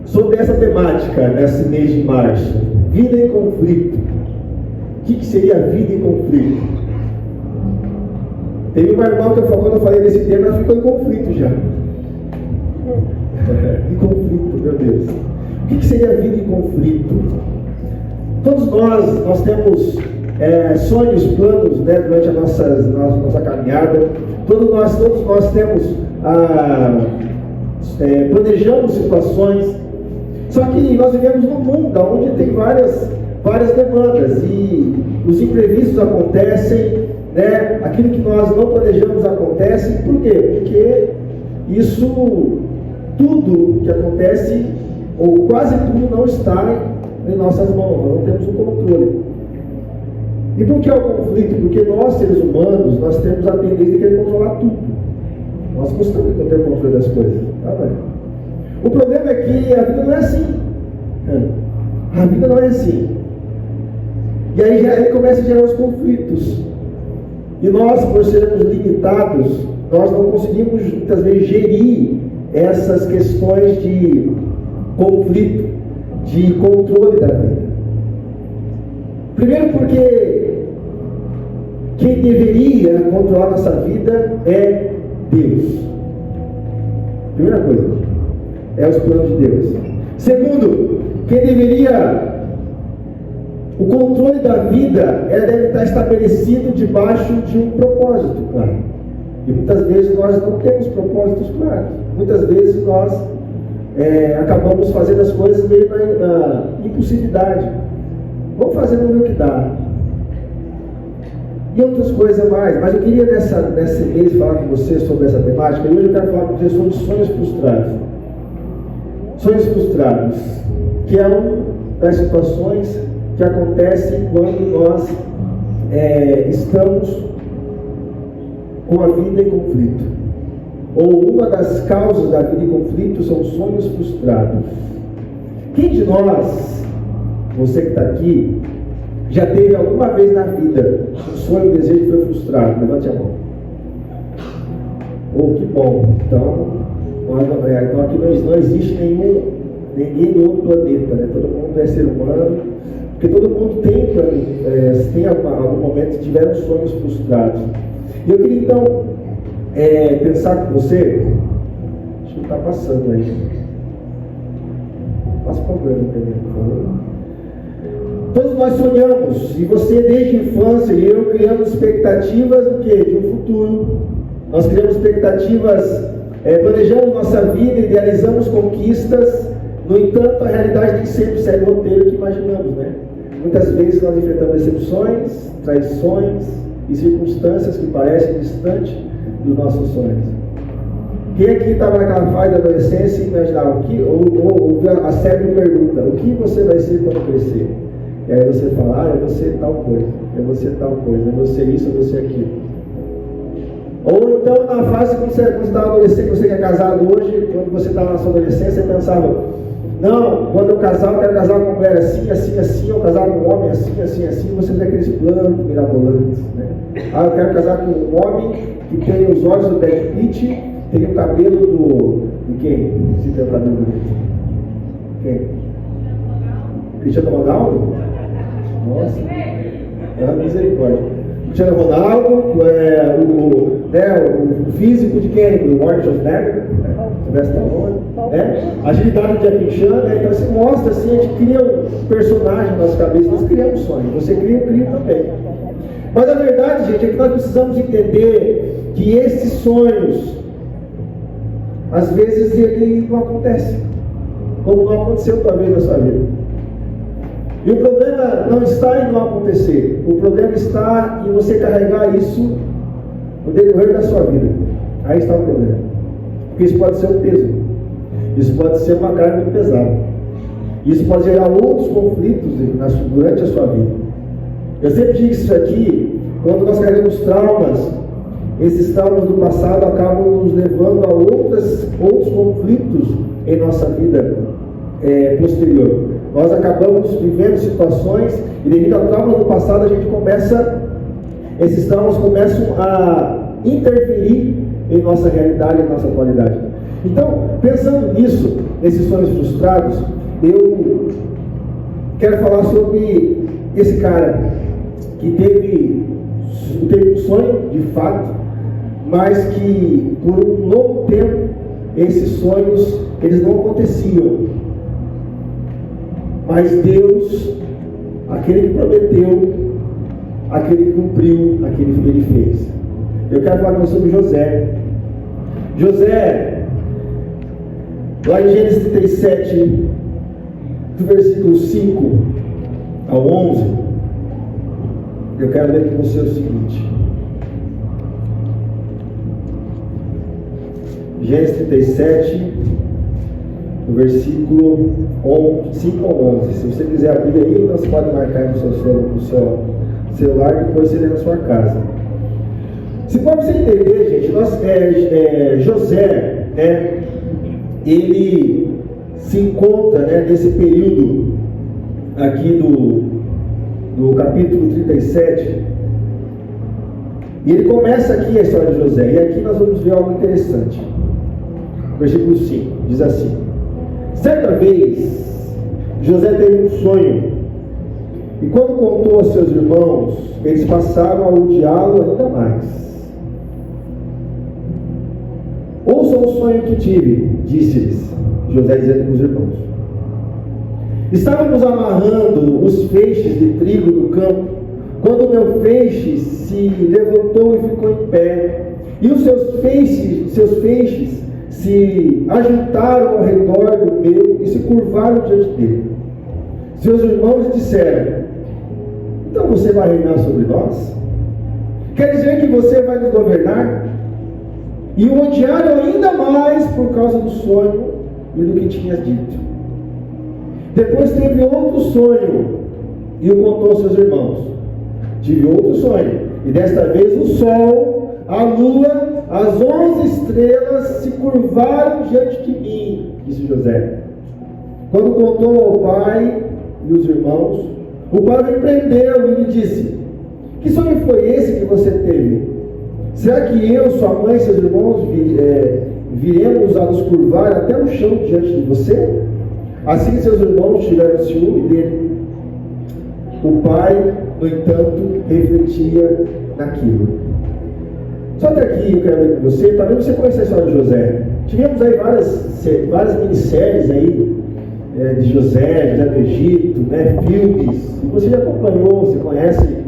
sobre essa temática nesse mês de março. Vida em conflito. O que seria vida em conflito? Teve uma irmã que quando eu falei desse tema, ela ficou em conflito já. Em conflito, meu Deus. O que seria vida em conflito? Todos nós temos sonhos, planos, né, durante a nossa caminhada. Todos nós temos, planejamos situações. Só que nós vivemos num mundo onde tem várias demandas e os imprevistos acontecem, né? Aquilo que nós não planejamos acontece. Por quê? Porque tudo que acontece, ou quase tudo, não está em nossas mãos, nós não temos o controle. E por que é o conflito? Porque nós, seres humanos, nós temos a tendência de querer controlar tudo. Nós gostamos de ter o controle das coisas. O problema é que a vida não é assim. A vida não é assim. E aí começa a gerar os conflitos. E nós, por sermos limitados, nós não conseguimos muitas vezes gerir essas questões de conflito, de controle da vida. Primeiro porque quem deveria controlar nossa vida é Deus. Primeira coisa, é os planos de Deus. Segundo, quem deveria... O controle da vida deve estar estabelecido debaixo de um propósito, claro. E muitas vezes nós não temos propósitos claros. Muitas vezes nós acabamos fazendo as coisas meio na impulsividade. Vamos fazer no que dá. E outras coisas mais. Mas eu queria nesse mês falar com você sobre essa temática. E hoje eu quero falar com você sobre sonhos frustrados. Sonhos frustrados, que é uma das situações que acontecem quando nós estamos com a vida em conflito. Ou uma das causas da vida em conflito são sonhos frustrados. Quem de nós, você que está aqui, já teve alguma vez na vida um sonho, um desejo que foi frustrado? Levante a mão. Oh, que bom. Então aqui não existe ninguém do outro planeta, né? Todo mundo é ser humano, porque todo mundo tem algum momento que tiveram sonhos frustrados. E eu queria então pensar com você. Acho que está passando aí. Passa o problema primeiro, por favor. Todos nós sonhamos, e você desde a infância e eu criamos expectativas do quê? De um futuro. Nós criamos expectativas, planejamos nossa vida, idealizamos conquistas. No entanto, a realidade nem sempre segue o roteiro que imaginamos, né? Muitas vezes nós enfrentamos decepções, traições e circunstâncias que parecem distantes dos nossos sonhos. Quem aqui estava naquela fase da adolescência e imaginava ou a série pergunta: o que você vai ser quando crescer? E aí você fala: eu vou ser tal coisa, eu vou ser tal coisa, eu vou ser isso, eu vou ser aquilo. Ou então na fase quando você estava adolescente, você que é casado hoje, quando você estava na sua adolescência, você pensava: não, quando eu casar, eu quero casar com uma mulher assim, assim, assim, ou casar com um homem assim, assim, assim. Você tem aqueles planos mirabolantes, né? Eu quero casar com um homem que tem os olhos do Brad Pitt, tem o cabelo de quem? Se tem o cabelo bonito. Quem? Cristiano Ronaldo? Nossa, misericórdia. Cristiano Ronaldo, o físico de quem? Do Arnold Schwarzenegger, né? A agilidade de Jackie Chan, né? Então se mostra assim, a gente cria um personagem na nossa cabeça, nós criamos sonhos, você cria, eu crio também. Mas a verdade, gente, é que nós precisamos entender que esses sonhos, às vezes, ele não acontece, como não aconteceu talvez na sua vida. E o problema não está em não acontecer, o problema está em você carregar isso no decorrer da sua vida. Aí está o problema. Porque isso pode ser um peso, isso pode ser uma carga muito pesada, isso pode gerar outros conflitos durante a sua vida. Eu sempre digo isso aqui: quando nós carregamos traumas, esses traumas do passado acabam nos levando a outros conflitos em nossa vida posterior. Nós acabamos vivendo situações e devido a traumas do passado esses traumas começam a interferir em nossa realidade, em nossa atualidade. Então, pensando nisso, nesses sonhos frustrados, eu quero falar sobre esse cara que teve um sonho de fato, mas que por um longo tempo esses sonhos eles não aconteciam. Mas Deus, aquele que prometeu, aquele que cumpriu, aquele que ele fez. Eu quero falar com você sobre José. José, lá em Gênesis 37, do versículo 5 ao 11, eu quero ler com você o seguinte. Gênesis 37, do versículo 5 ao 11. Se você quiser abrir aí, então você pode marcar aí no seu celular e depois você lê na sua casa. Se para você entender, gente, José, ele se encontra, nesse período aqui do capítulo 37, e ele começa aqui a história de José, e aqui nós vamos ver algo interessante. Versículo 5, diz assim: certa vez, José teve um sonho, e quando contou aos seus irmãos, eles passaram a odiá-lo ainda mais. Ouçam o sonho que tive, disse-lhes José, dizendo para os irmãos: estávamos amarrando os feixes de trigo no campo, quando o meu feixe se levantou e ficou em pé, e os seus feixes se ajuntaram ao redor do meu e se curvaram diante dele. Seus irmãos disseram: então você vai reinar sobre nós? Quer dizer que você vai nos governar? E o odiaram ainda mais por causa do sonho e do que tinha dito. Depois teve outro sonho e o contou aos seus irmãos. Tive outro sonho, e desta vez o sol, a lua, as 11 estrelas se curvaram diante de mim, disse José. Quando contou ao pai e os irmãos, o pai o repreendeu e lhe disse: que sonho foi esse que você teve? Será que eu, sua mãe e seus irmãos viremos a nos curvar até o chão diante de você? Assim seus irmãos tiveram ciúme dele. O pai, no entanto, refletia naquilo. Só até aqui eu quero ler com você. Talvez você conheça a história de José. Tivemos aí várias minisséries aí, de José do Egito, filmes. E você já acompanhou, você conhece.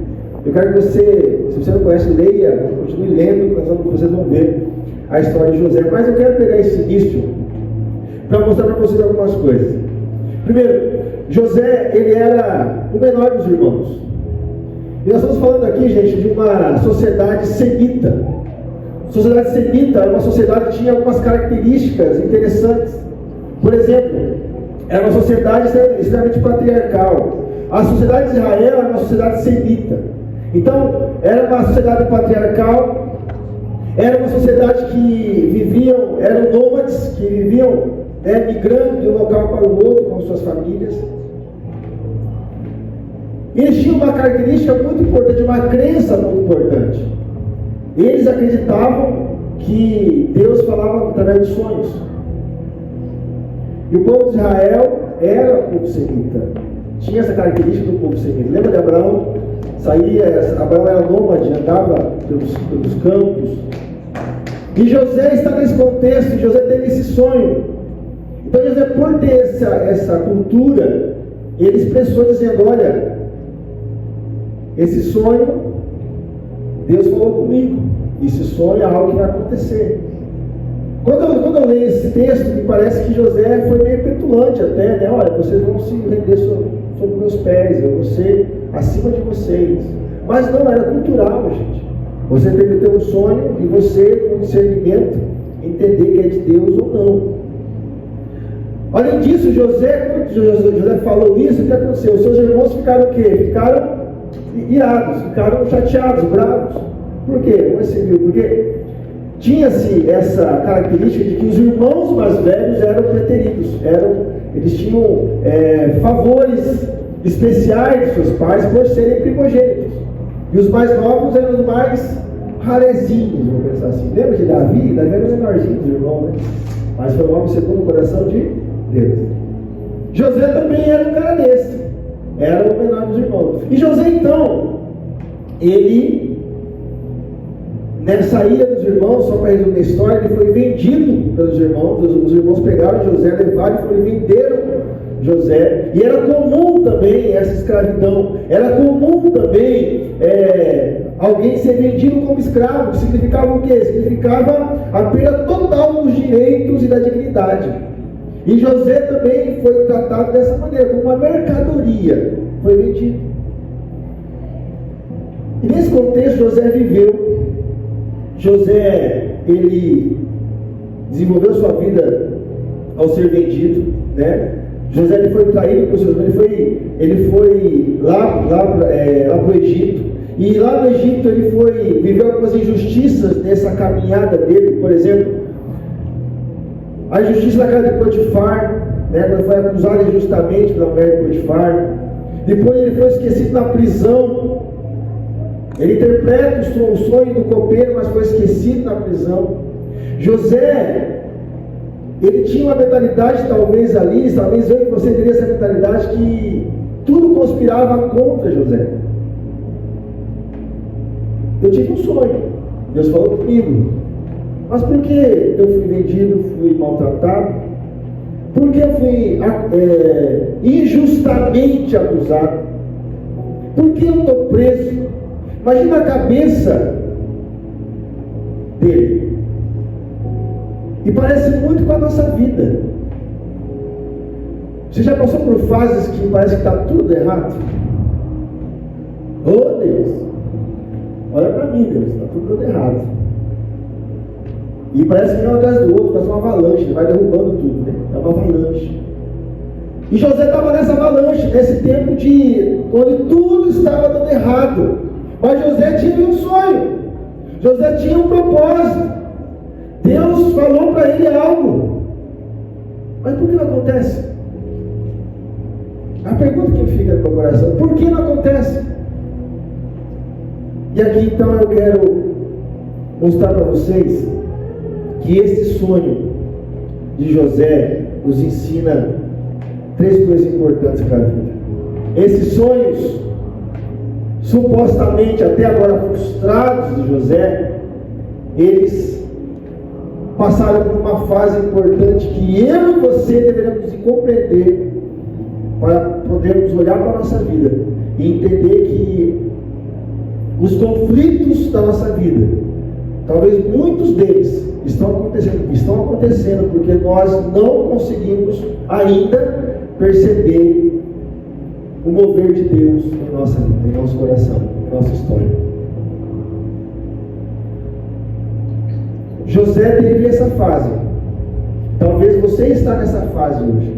Eu quero que você, se você não conhece, leia, continue lendo, vocês vão ver a história de José. Mas eu quero pegar esse início para mostrar para vocês algumas coisas. Primeiro, José, ele era o menor dos irmãos. E nós estamos falando aqui, gente, de uma sociedade semita. A sociedade semita era uma sociedade que tinha algumas características interessantes. Por exemplo, era uma sociedade extremamente patriarcal. A sociedade de Israel era uma sociedade semita. Então, era uma sociedade patriarcal, era uma sociedade que eram nômades, que viviam migrando de um local para o outro com suas famílias. Eles tinham uma característica muito importante, uma crença muito importante. Eles acreditavam que Deus falava através de sonhos. E o povo de Israel era o povo semita. Tinha essa característica do povo semita. Lembra de Abraão? Abraão era nômade, andava pelos campos. E José está nesse contexto. José teve esse sonho. Então José, por ter essa cultura, ele expressou dizendo: olha, esse sonho, Deus falou comigo. Esse sonho é algo que vai acontecer. Quando eu leio esse texto, me parece que José foi meio petulante até, olha, vocês vão se render sobre meus pés, eu vou ser acima de vocês. Mas não, era cultural, gente. Você tem que ter um sonho e você, com discernimento, entender que é de Deus ou não. Além disso, quando José falou isso, o que aconteceu? Os seus irmãos ficaram o quê? Ficaram irados, ficaram chateados, bravos. Por quê? Porque tinha-se essa característica de que os irmãos mais velhos eram preteridos, eles tinham favores especiais de seus pais por serem primogênitos. E os mais novos eram os mais rarezinhos, vamos pensar assim. Lembra de Davi? Davi era o menorzinho dos irmãos, né? mas foi um homem segundo o coração de Deus. José também era um cara desse, era o menor dos irmãos. E José, então, ele, nessa ida dos irmãos, só para resumir a história, ele foi vendido pelos irmãos. Os irmãos pegaram José, levaram e venderam José. E era comum também essa escravidão, era comum também alguém ser vendido como escravo, que significava o quê? Significava a perda total dos direitos e da dignidade. E José também foi tratado dessa maneira, como uma mercadoria, foi vendido. E nesse contexto José viveu. José, ele desenvolveu sua vida ao ser vendido, né? José, ele foi traído por seus irmãos, ele foi lá para o Egito. E lá no Egito ele viveu algumas injustiças nessa caminhada dele. Por exemplo, a injustiça da casa de Potifar, né, quando foi acusado injustamente pela mulher de Potifar. Depois ele foi esquecido na prisão. Ele interpreta o sonho do copeiro, mas foi esquecido na prisão. José, ele tinha uma mentalidade, talvez eu e você teria essa mentalidade, que tudo conspirava contra José. Eu tive um sonho, Deus falou comigo, mas por que eu fui vendido, fui maltratado? Por que eu fui injustamente acusado? Por que eu estou preso? Imagina a cabeça dele. E parece muito com a nossa vida. Você já passou por fases que parece que está tudo errado? Oh Deus, olha para mim, Deus, está tudo errado. E parece que um atrás do outro, parece uma avalanche, ele vai derrubando tudo, né? É uma avalanche. E José estava nessa avalanche, nesse tempo onde tudo estava dando errado. Mas José tinha um sonho, José tinha um propósito. Deus falou para ele algo. Mas por que não acontece? A pergunta que fica no meu coração: por que não acontece? E aqui então eu quero mostrar para vocês que esse sonho de José nos ensina 3 coisas importantes para a vida. Esses sonhos, supostamente até agora frustrados de José, eles passaram por uma fase importante que eu e você deveríamos compreender para podermos olhar para a nossa vida e entender que os conflitos da nossa vida, talvez muitos deles estão acontecendo porque nós não conseguimos ainda perceber o mover de Deus em nossa vida, em nosso coração, em nossa história. José teve essa fase. Talvez você está nessa fase hoje.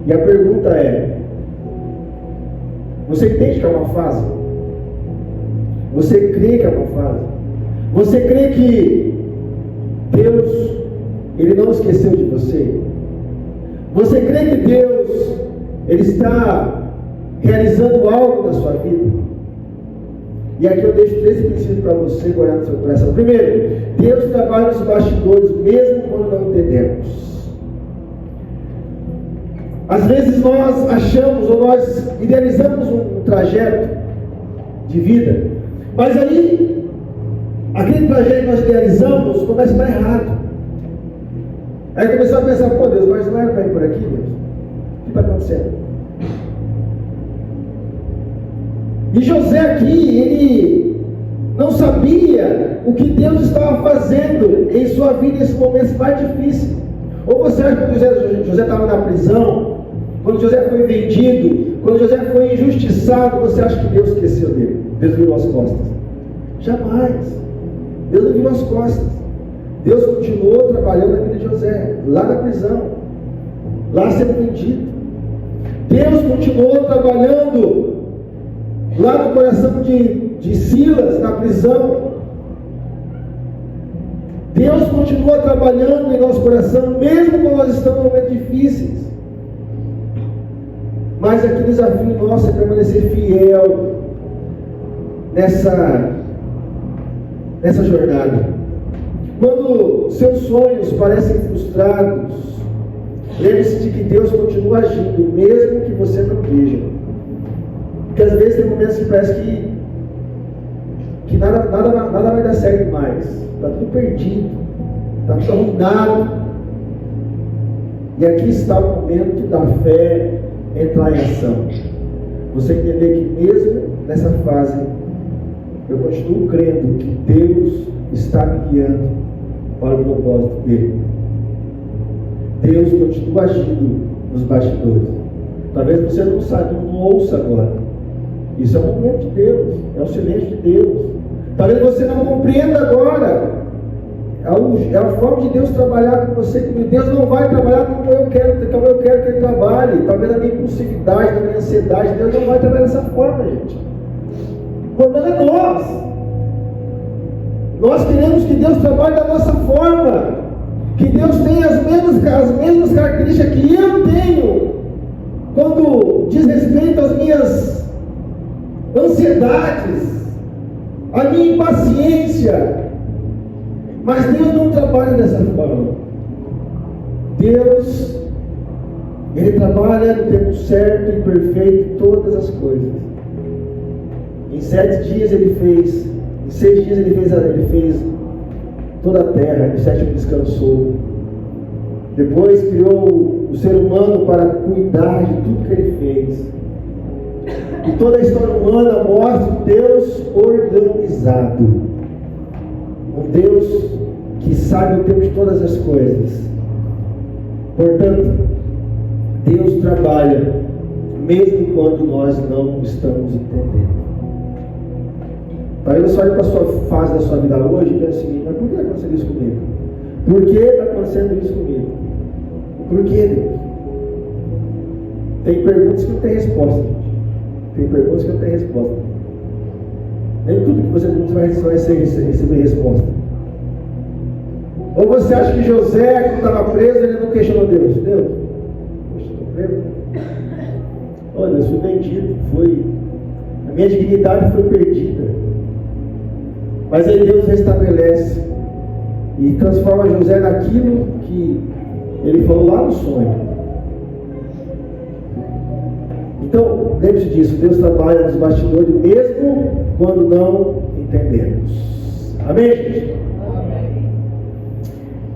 E a pergunta é: você entende que é uma fase? Você crê que é uma fase? Você crê que Deus, Ele não esqueceu de você? Você crê que Deus, Ele está realizando algo na sua vida? E aqui eu deixo 3 princípios para você guardar no seu coração. Primeiro, Deus trabalha nos bastidores, mesmo quando não entendemos. Às vezes nós achamos ou nós idealizamos um trajeto de vida, mas aí, aquele trajeto que nós idealizamos começa a dar errado. Aí começamos a pensar: pô Deus, mas não era para ir por aqui, Deus? O que está acontecendo? E José aqui, ele não sabia o que Deus estava fazendo em sua vida nesse momento mais difícil. Ou você acha que José estava na prisão, quando José foi vendido, quando José foi injustiçado, você acha que Deus esqueceu dele? Deus virou as costas? Jamais. Deus não virou as costas. Deus continuou trabalhando na vida de José, lá na prisão, lá sendo vendido. Deus continuou trabalhando lá no coração de Silas, na prisão. Deus continua trabalhando em nosso coração, mesmo quando nós estamos em momentos difíceis. Mas aqui o desafio nosso é permanecer fiel nessa jornada. Quando seus sonhos parecem frustrados, lembre-se de que Deus continua agindo, mesmo que você não veja. Porque às vezes tem momentos que parece que nada vai dar certo mais. Está tudo perdido, está tudo arruinado. E aqui está o momento da fé entrar em ação. Você entender que mesmo nessa fase, eu continuo crendo que Deus está me guiando para o propósito dele. Deus continua agindo nos bastidores. Talvez você não saiba, não ouça agora. Isso é o momento de Deus, é o silêncio de Deus. Talvez você não compreenda agora. É a forma de Deus trabalhar com você. Deus não vai trabalhar como eu quero que Ele trabalhe. Talvez a minha impulsividade, a minha ansiedade, Deus não vai trabalhar dessa forma, gente. O problema é nós. Nós queremos que Deus trabalhe da nossa forma. Que Deus tenha as mesmas características que eu tenho. Quando diz respeito às minhas ansiedades, à minha impaciência. Mas Deus não trabalha dessa forma. Deus, Ele trabalha no tempo certo e perfeito em todas as coisas. Em 7 dias Ele fez, em 6 dias Ele fez toda a terra, no 7º descansou. Depois criou o ser humano para cuidar de tudo que Ele fez. E toda a história humana mostra um Deus organizado. Um Deus que sabe o tempo de todas as coisas. Portanto, Deus trabalha mesmo quando nós não estamos entendendo. Talvez você olhe para a sua fase da sua vida hoje e pense assim: mas por que está acontecendo isso comigo? Por que está acontecendo isso comigo? Por que, Deus? Tem perguntas que não tem resposta, gente. Tem perguntas que não tem resposta. Nem tudo que você pergunta vai receber resposta. Ou você acha que José, quando estava preso, ele não questionou Deus? Deus, poxa, estou preso. Oh Deus, fui vendido, a minha dignidade foi perdida. Mas aí Deus restabelece e transforma José naquilo que ele falou lá no sonho. Então, lembre-se disso, Deus trabalha nos bastidores mesmo quando não entendemos. Amém, gente? Amém.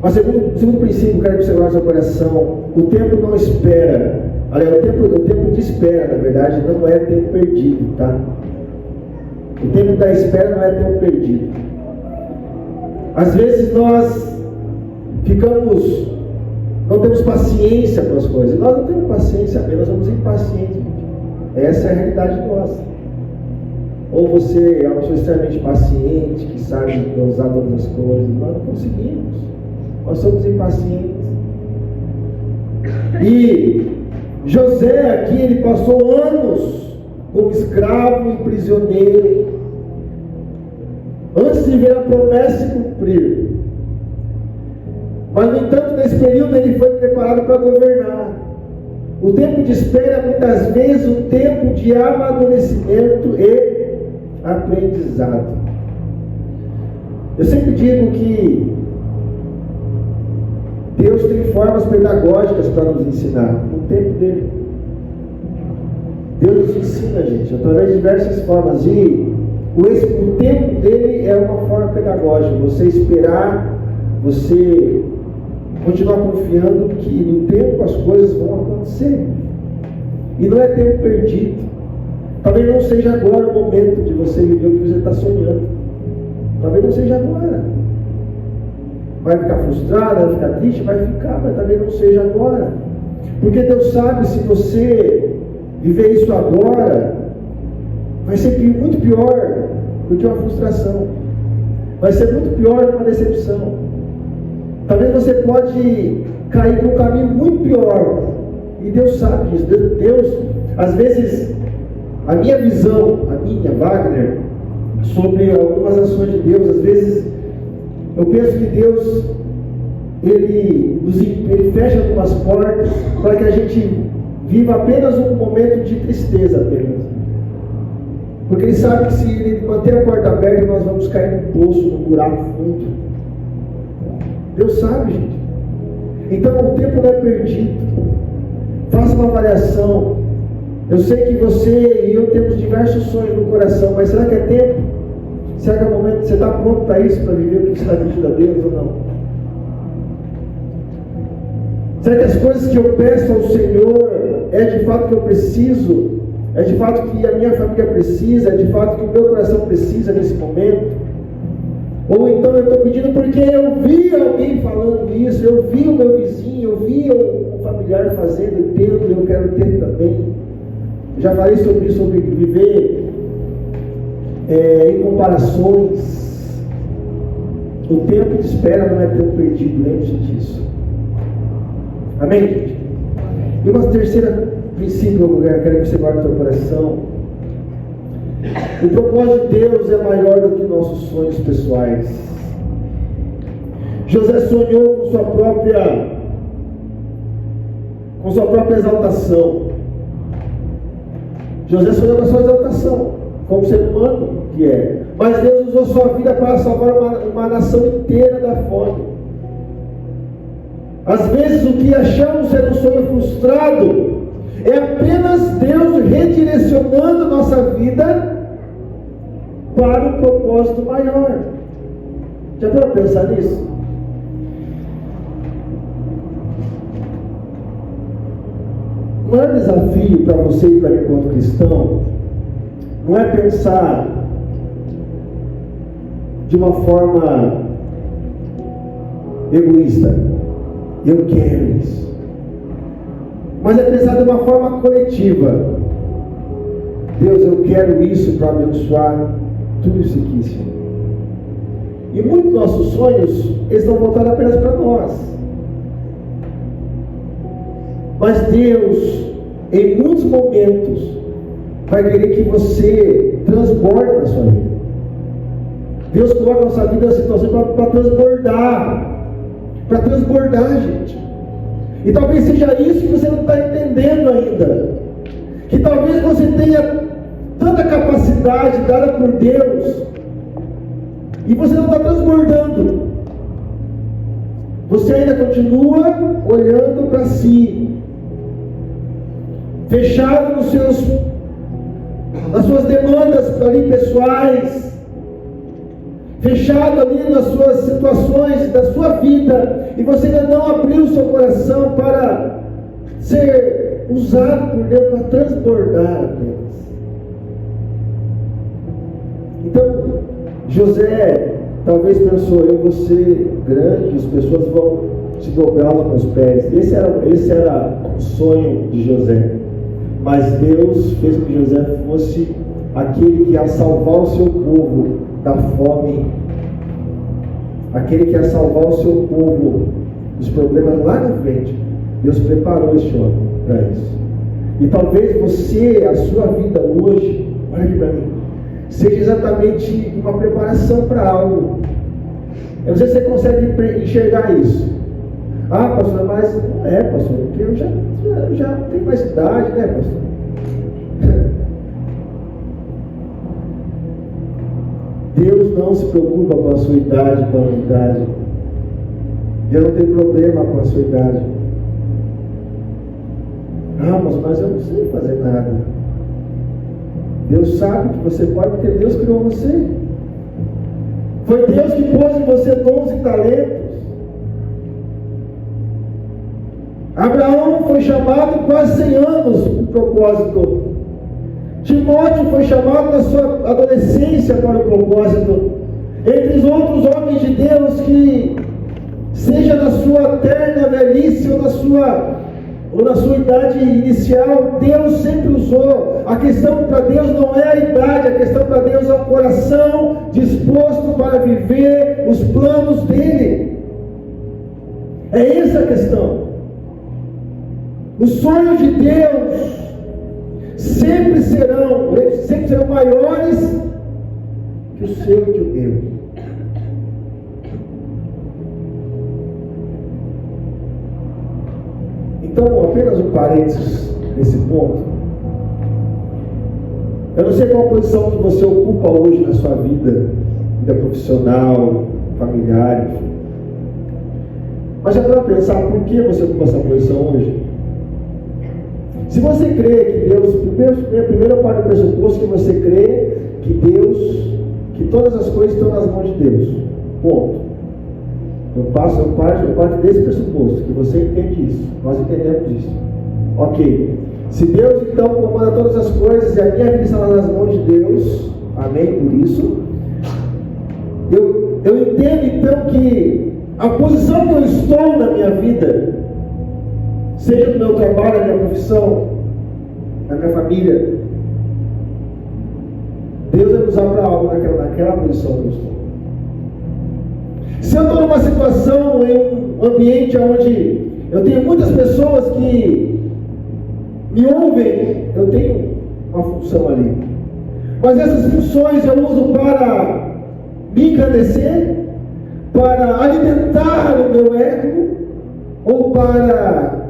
Mas segundo princípio, eu quero que você guarde no seu coração: o tempo não espera. Aliás, o tempo de espera, na verdade, não é tempo perdido, tá? O tempo da espera não é tempo perdido. Às vezes nós não temos paciência com as coisas. Nós não temos paciência mesmo, nós somos impacientes. Essa é a realidade nossa. Ou você é uma pessoa extremamente paciente, que sabe usar todas as coisas. Nós não conseguimos. Nós somos impacientes. E José aqui, ele passou anos como escravo e prisioneiro, antes de ver a promessa se cumprir. Mas, no entanto, nesse período ele foi preparado para governar. O tempo de espera é muitas vezes um tempo de amadurecimento e aprendizado. Eu sempre digo que Deus tem formas pedagógicas para nos ensinar, no tempo dele. Deus nos ensina, gente, através de diversas formas. E o tempo dele é uma forma pedagógica. Você esperar, você continuar confiando que no tempo as coisas vão acontecer. E não é tempo perdido. Talvez não seja agora o momento de você viver o que você está sonhando. Talvez não seja agora. Vai ficar frustrado, vai ficar triste, vai ficar, mas talvez não seja agora. Porque Deus sabe, se você viver isso agora, vai ser muito pior do que uma frustração. Vai ser muito pior do que uma decepção. Talvez você pode cair por um caminho muito pior. E Deus sabe disso. Deus, às vezes, a minha visão, Wagner, sobre algumas ações de Deus, às vezes, eu penso que Deus, Ele fecha algumas portas para que a gente viva apenas um momento de tristeza apenas. Porque Ele sabe que se Ele manter a porta aberta, nós vamos cair num poço, num buraco fundo. Deus sabe, gente. Então o tempo não é perdido. Faça uma avaliação. Eu sei que você e eu temos diversos sonhos no coração, mas será que é tempo? Será que é o momento? Você está pronto para isso, para viver o que você está pedindo a Deus ou não? Será que as coisas que eu peço ao Senhor é de fato que eu preciso? É de fato que a minha família precisa? É de fato que o meu coração precisa nesse momento? Ou então eu estou pedindo porque eu vi alguém falando isso, eu vi o meu vizinho, eu vi um familiar fazendo e tendo, e eu quero ter também. Eu já falei sobre isso, sobre viver em comparações. O tempo de espera não é tempo perdido, lembre-se disso. Amém, gente? E uma terceira princípio, eu quero que você guarde no seu coração. O propósito de Deus é maior do que nossos sonhos pessoais. José sonhou com sua própria exaltação. José sonhou com a sua exaltação, como ser humano que é. Mas Deus usou sua vida para salvar uma nação inteira da fome. Às vezes o que achamos ser um sonho frustrado é apenas Deus redirecionando nossa vida para um propósito maior. Já parou para pensar nisso? O maior desafio para você e para mim enquanto cristão não é pensar de uma forma egoísta. Eu quero isso. Mas é pensar de uma forma coletiva. Deus, eu quero isso para abençoar tudo isso aqui, Senhor. E muitos nossos sonhos, eles estão voltados apenas para nós. Mas Deus, em muitos momentos, vai querer que você transborde na sua vida. Deus coloca a nossa vida na situação para transbordar. Para transbordar, gente. E talvez seja isso que você não está entendendo ainda. Que talvez você tenha tanta capacidade dada por Deus e você não está transbordando. Você ainda continua olhando para si, fechado nas suas demandas ali pessoais, fechado ali nas suas situações da sua vida, e você ainda não abriu o seu coração para ser usado por Deus para transbordar apenas. Então, José talvez pensou: eu vou ser grande, as pessoas vão se dobrar aos meus pés. Esse era o sonho de José. Mas Deus fez com que José fosse aquele que ia salvar o seu povo da fome, aquele que ia salvar o seu povo dos problemas lá na frente. Deus preparou esse homem para isso. E talvez você, a sua vida hoje, olha aqui para mim, seja exatamente uma preparação para algo. Eu não sei se você consegue enxergar isso. Ah, pastor, mas não é, pastor, porque eu já não tenho mais idade, né, pastor? Deus não se preocupa com a sua idade, com a minha idade. Deus não tem problema com a sua idade. Ah, mas eu não sei fazer nada. Deus sabe que você pode, porque Deus criou você. Foi Deus que pôs em você dons e talentos. Abraão foi chamado quase 100 anos com propósito. Timóteo foi chamado na sua adolescência para o propósito. Entre os outros homens de Deus que, seja na sua terna velhice ou na sua idade inicial, Deus sempre usou. A questão para Deus não é a idade, a questão para Deus é o coração disposto para viver os planos dele. É essa a questão. Os sonhos de Deus sempre serão maiores que o seu e que o meu. Então, apenas um parênteses nesse ponto. Eu não sei qual posição que você ocupa hoje na sua vida profissional, familiar, enfim. Mas já para pensar por que você ocupa essa posição hoje? Se você crê que Deus, primeiro eu paro do pressuposto que você crê que Deus, que todas as coisas estão nas mãos de Deus. Ponto. Eu parto desse pressuposto, que você entende isso. Nós entendemos isso. Ok. Se Deus então comanda todas as coisas e a minha vida está nas mãos de Deus, amém por isso, eu entendo então que a posição que eu estou na minha vida, seja no meu trabalho, na minha profissão, na minha família, Deus vai me usar para algo naquela posição que eu estou. Se eu estou numa situação, em um ambiente onde eu tenho muitas pessoas que me ouvem, eu tenho uma função ali. Mas essas funções eu uso para me engrandecer, para alimentar o meu ego, ou para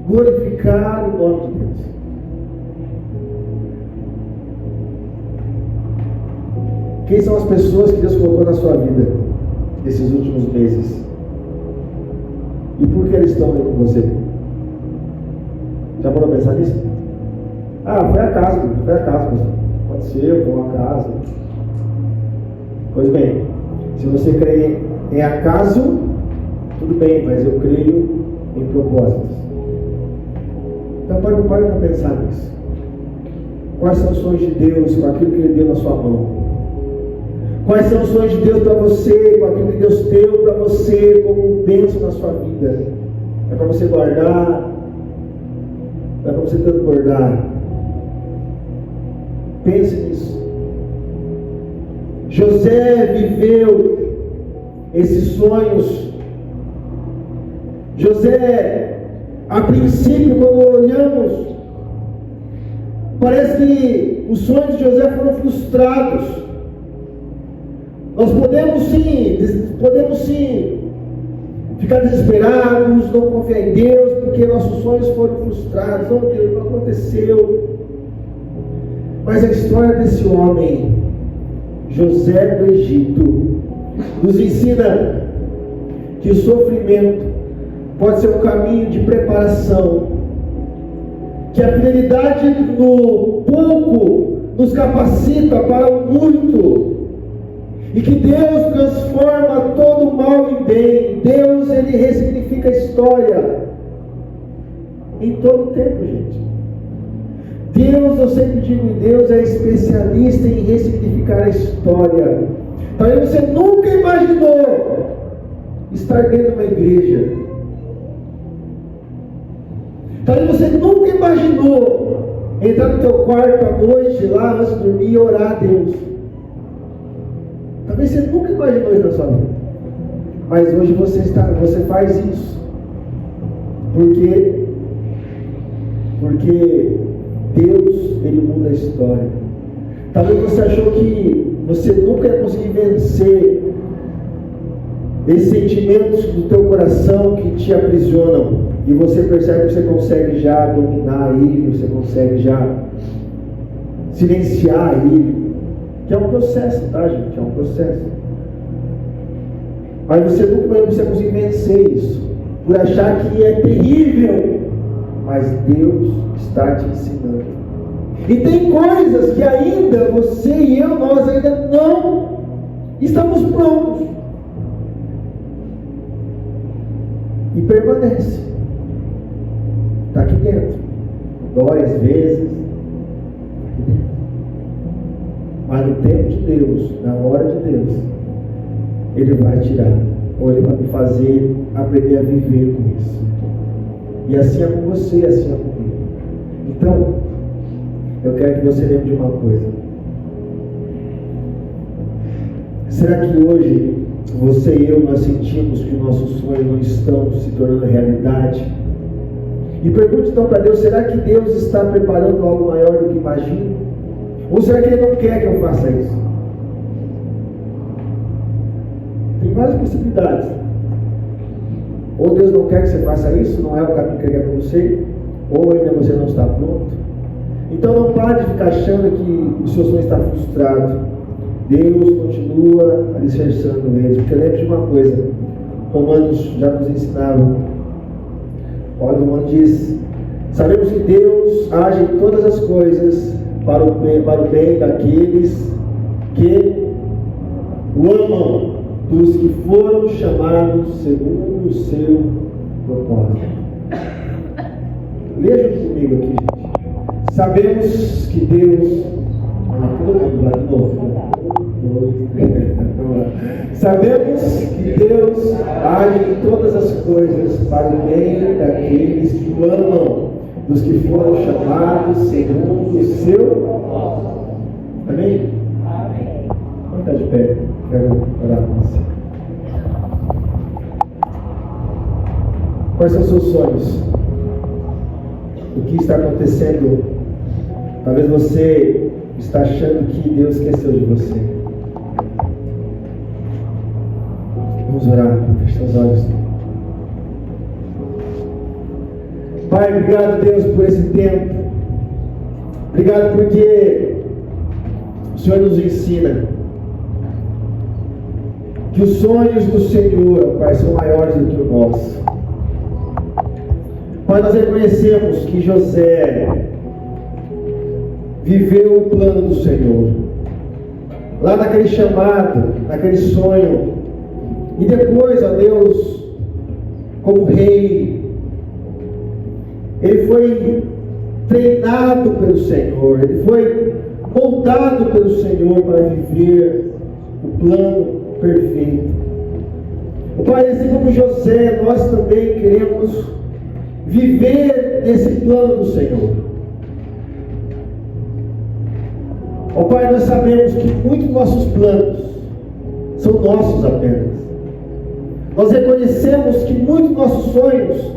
glorificar o nome de Deus. Quem são as pessoas que Deus colocou na sua vida nesses últimos meses? E por que eles estão aí com você? Já parou para pensar nisso? Foi acaso, pastor. Pode ser, foi um acaso. Pois bem, se você crê em acaso, tudo bem, mas eu creio em propósitos. Então pare para pensar nisso. Quais são os sonhos de Deus com aquilo que Ele deu na sua mão? Quais são os sonhos de Deus para você, com aquilo que Deus deu para você como bênção na sua vida? É para você guardar? É para você transbordar? Pense nisso. José viveu esses sonhos. José, a princípio, quando olhamos, parece que os sonhos de José foram frustrados. Nós podemos sim ficar desesperados, não confiar em Deus, porque nossos sonhos foram frustrados. Não, Deus, não aconteceu. Mas a história desse homem, José do Egito, nos ensina que o sofrimento pode ser um caminho de preparação, que a fidelidade no pouco nos capacita para o muito, e que Deus transforma todo o mal em bem. Deus, Ele ressignifica a história em todo o tempo, gente. Deus, eu sempre digo, Deus é especialista em ressignificar a história. Talvez você nunca imaginou estar dentro de uma igreja. Talvez você nunca imaginou entrar no teu quarto à noite, lá antes de dormir, e orar a Deus. Talvez você nunca imaginou isso na sua vida. Mas hoje você faz isso. Por quê? Porque Deus, Ele muda a história. Talvez você achou que você nunca ia conseguir vencer esses sentimentos do teu coração que te aprisionam. E você percebe que você consegue já dominar ele, você consegue já silenciar ele. Que é um processo, tá, gente? É um processo. Mas você nunca vai conseguir vencer isso, por achar que é terrível. Mas Deus está te ensinando. E tem coisas que ainda você e eu, nós ainda não estamos prontos. E permanece. Está aqui dentro. Dói às vezes. Aqui dentro. Mas no tempo de Deus, na hora de Deus, Ele vai tirar. Ou Ele vai me fazer aprender a viver com isso. E assim é com você, assim é comigo. Então, eu quero que você lembre de uma coisa. Será que hoje, você e eu, nós sentimos que nossos sonhos não estão se tornando realidade? E pergunte então para Deus, será que Deus está preparando algo maior do que imagino? Ou será que Ele não quer que eu faça isso? Tem várias possibilidades. Ou Deus não quer que você faça isso, não é o caminho que Ele quer para você, ou ainda você não está pronto. Então não pare de ficar achando que o seu sonho está frustrado. Deus continua alicerçando eles. Porque lembre de uma coisa: Romanos já nos ensinaram. Paulo Romano diz: sabemos que Deus age em todas as coisas para o bem daqueles que o amam, dos que foram chamados segundo o seu propósito. Leia junto comigo aqui, gente. Sabemos que Deus... todo mundo lá de novo. Sabemos que Deus age em todas as coisas para o bem daqueles que o amam, dos que foram chamados segundo o seu. Amém? Vamos ficar de pé. Quero orar com você. Quais são os seus sonhos? O que está acontecendo? Talvez você está achando que Deus esqueceu de você. Vamos orar, fecha os olhos. Pai, obrigado, Deus, por esse tempo. Obrigado porque o Senhor nos ensina que os sonhos do Senhor, Pai, são maiores do que o nosso. Pai, nós reconhecemos que José viveu o plano do Senhor, lá naquele chamado, naquele sonho, e depois, ó Deus, como rei, ele foi treinado pelo Senhor, ele foi moldado pelo Senhor para viver o plano perfeito. Pai, assim como José, nós também queremos viver esse plano do Senhor. Ó Pai, nós sabemos que muitos nossos planos são nossos apenas. Nós reconhecemos que muitos nossos sonhos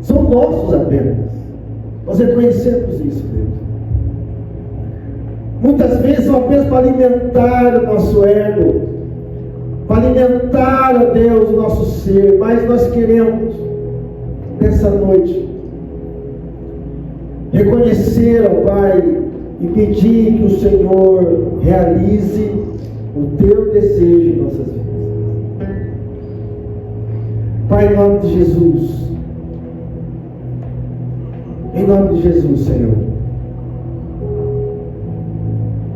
são nossos apenas. Nós reconhecemos isso, Deus. Muitas vezes são apenas para alimentar o nosso ego, para alimentar, ó Deus, o nosso ser, mas nós queremos, nessa noite, reconhecer, ó Pai, e pedir que o Senhor realize o teu desejo em nossas vidas. Pai, em nome de Jesus, em nome de Jesus, Senhor,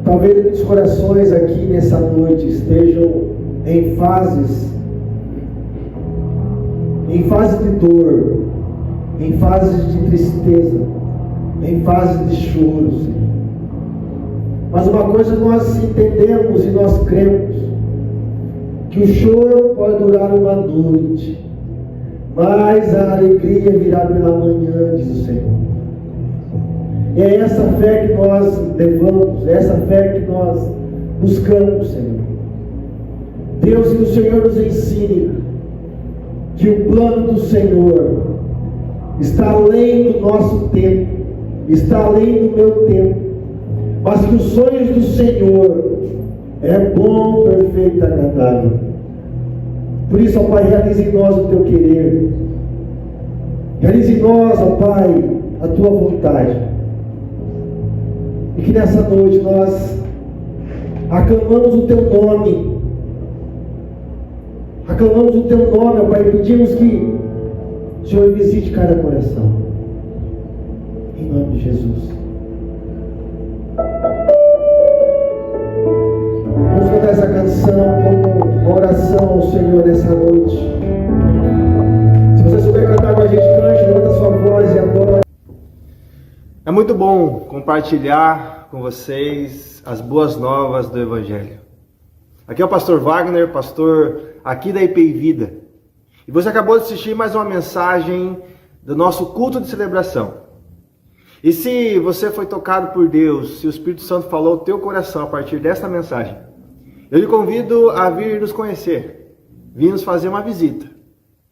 talvez muitos corações aqui nessa noite estejam em fases de dor, em fases de tristeza, em fases de choro, Senhor. Mas uma coisa nós entendemos e nós cremos, que o choro pode durar uma noite, mas a alegria virá pela manhã, diz o Senhor. E é essa fé que nós levamos, é essa fé que nós buscamos, Senhor. Deus, que o Senhor nos ensine que o plano do Senhor está além do nosso tempo, está além do meu tempo, mas que os sonhos do Senhor é bom, perfeito e agradável. Por isso, ó Pai, realize em nós o teu querer, realize em nós, ó Pai, a tua vontade, e que nessa noite nós aclamamos o teu nome, ó Pai, e pedimos que o Senhor visite cada coração, em nome de Jesus. Vamos cantar essa canção como uma oração ao Senhor nessa noite. Se você souber cantar com a gente, cante, levanta a sua voz e adora. É muito bom compartilhar com vocês as boas novas do Evangelho. Aqui é o pastor Wagner, pastor aqui da IPI Vida. E você acabou de assistir mais uma mensagem do nosso culto de celebração. E se você foi tocado por Deus, se o Espírito Santo falou ao teu coração a partir desta mensagem, eu lhe convido a vir nos conhecer, vir nos fazer uma visita.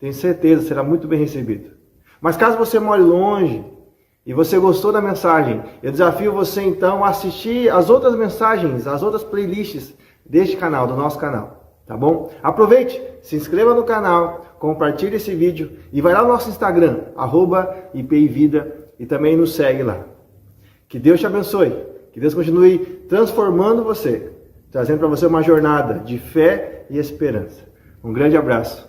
Tenho certeza, será muito bem recebido. Mas caso você more longe e você gostou da mensagem, eu desafio você então a assistir as outras mensagens, as outras playlists deste canal, do nosso canal, tá bom? Aproveite, se inscreva no canal, compartilhe esse vídeo e vai lá no nosso Instagram, @IPIVida, e também nos segue lá. Que Deus te abençoe, que Deus continue transformando você, trazendo para você uma jornada de fé e esperança. Um grande abraço.